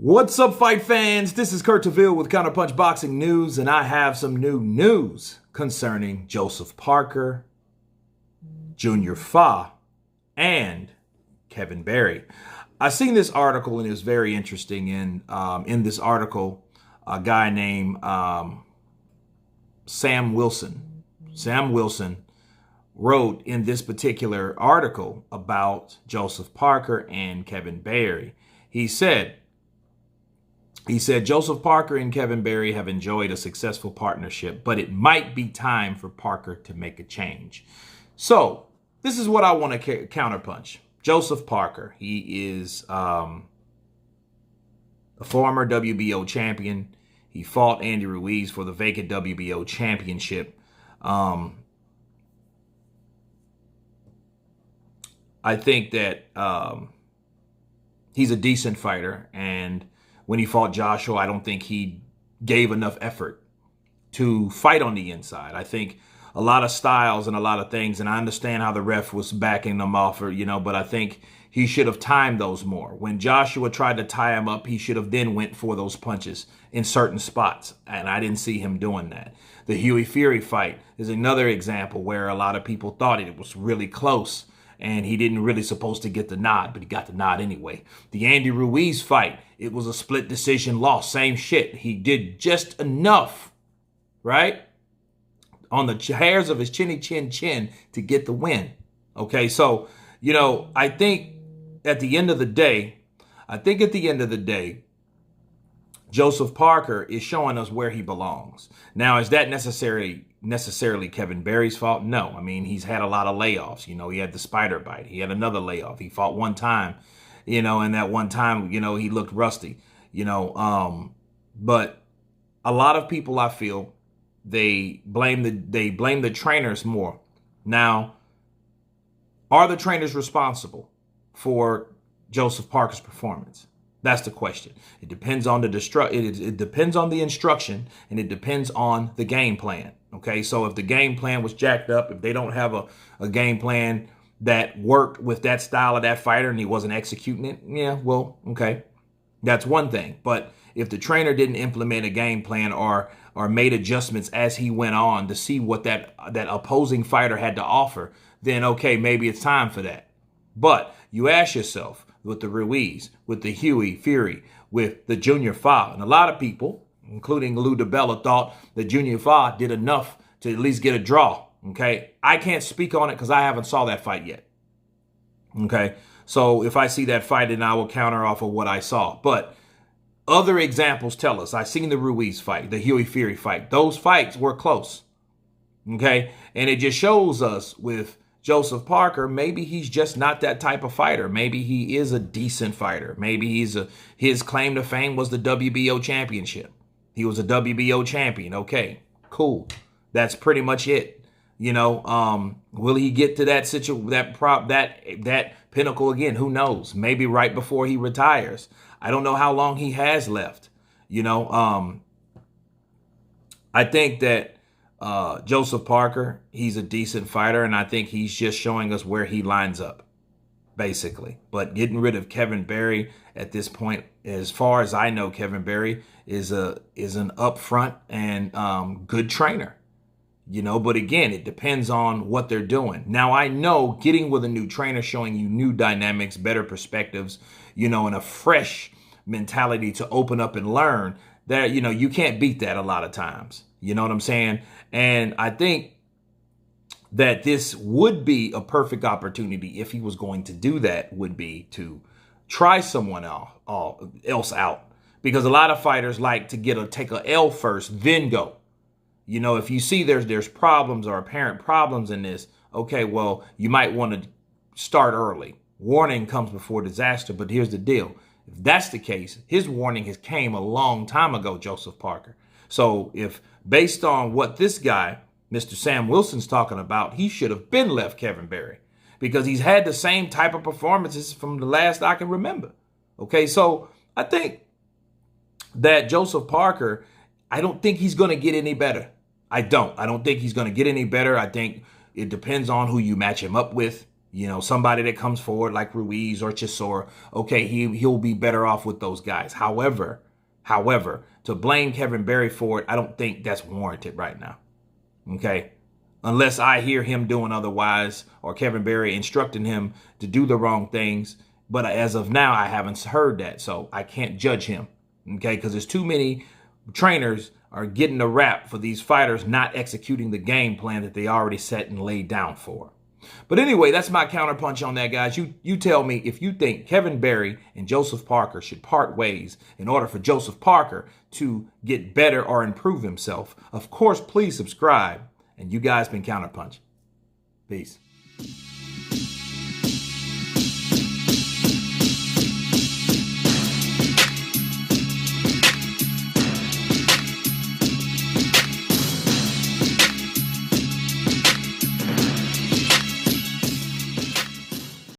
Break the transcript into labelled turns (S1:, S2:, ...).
S1: What's up, fight fans? This is Kurt Taville with Counterpunch Boxing News, and I have some new news concerning Joseph Parker, Junior Fa, and Kevin Berry. I seen this article and it was very interesting. In this article, a guy named Sam Wilson wrote in this particular article about Joseph Parker and Kevin Berry. He said, Joseph Parker and Kevin Berry have enjoyed a successful partnership, but it might be time for Parker to make a change. So this is what I want to counterpunch. Joseph Parker, he is a former WBO champion. He fought Andy Ruiz for the vacant WBO championship. I think that he's a decent fighter, and when he fought Joshua, I don't think he gave enough effort to fight on the inside. I think a lot of styles and a lot of things, and I understand how the ref was backing them off, but I think he should have timed those more. When Joshua tried to tie him up, he should have then went for those punches in certain spots, and I didn't see him doing that. The Huey Fury fight is another example where a lot of people thought it was really close, and he didn't really supposed to get the nod, but he got the nod anyway. The Andy Ruiz fight, it was a split decision loss. Same shit. He did just enough, right, on the hairs of his chinny chin to get the win. Okay, so, I think at the end of the day, Joseph Parker is showing us where he belongs. Now, is that necessarily Kevin Berry's fault? No. I mean, he's had a lot of layoffs. He had the spider bite. He had another layoff. He fought one time, and that one time, he looked rusty, but a lot of people, I feel, they blame the trainers more. Now, are the trainers responsible for Joseph Parker's performance? That's the question. It depends on it depends on the instruction, and it depends on the game plan. Okay, so if the game plan was jacked up, if they don't have a game plan that worked with that style of that fighter and he wasn't executing it, yeah, well, okay, that's one thing. But if the trainer didn't implement a game plan or made adjustments as he went on to see what that opposing fighter had to offer, then okay, maybe it's time for that. But you ask yourself, with the Ruiz, with the Huey Fury, with the Junior Fa, and a lot of people, including Lou DiBella, thought that Junior Fa did enough to at least get a draw. Okay, I can't speak on it because I haven't saw that fight yet. Okay, so if I see that fight, then I will counter off of what I saw. But other examples tell us, I've seen the Ruiz fight, the Huey Fury fight. Those fights were close. Okay, and it just shows us with Joseph Parker, maybe he's just not that type of fighter. Maybe he is a decent fighter. Maybe his claim to fame was the WBO championship. He was a WBO champion. Okay, cool. That's pretty much it. Will he get to that that pinnacle again? Who knows? Maybe right before he retires. I don't know how long he has left. I think that Joseph Parker, he's a decent fighter, and I think he's just showing us where he lines up, basically. But getting rid of Kevin Berry at this point, as far as I know, Kevin Berry is an upfront and good trainer. But again, it depends on what they're doing. Now, I know getting with a new trainer, showing you new dynamics, better perspectives, and a fresh mentality to open up and learn, that, you can't beat that a lot of times. You know what I'm saying? And I think that this would be a perfect opportunity, if he was going to do that, would be to try someone else out. Because a lot of fighters like to take a L first, then go. If you see there's problems or apparent problems in this, okay, well, you might want to start early. Warning comes before disaster, but here's the deal. If that's the case, his warning has came a long time ago, Joseph Parker. So if based on what this guy, Mr. Sam Wilson's talking about, he should have been left Kevin Berry, because he's had the same type of performances from the last I can remember. Okay, so I think that Joseph Parker, I don't think he's going to get any better. I don't think he's going to get any better. I think it depends on who you match him up with. You know, somebody that comes forward like Ruiz or Chisora, okay, he'll be better off with those guys. However, to blame Kevin Berry for it, I don't think that's warranted right now. Okay, unless I hear him doing otherwise or Kevin Berry instructing him to do the wrong things. But as of now, I haven't heard that, so I can't judge him. Okay, because there's too many trainers are getting a rap for these fighters not executing the game plan that they already set and laid down for. But anyway, that's my counterpunch on that, guys. You tell me if you think Kevin Berry and Joseph Parker should part ways in order for Joseph Parker to get better or improve himself. Of course, please subscribe. And you guys been Counterpunch. Peace.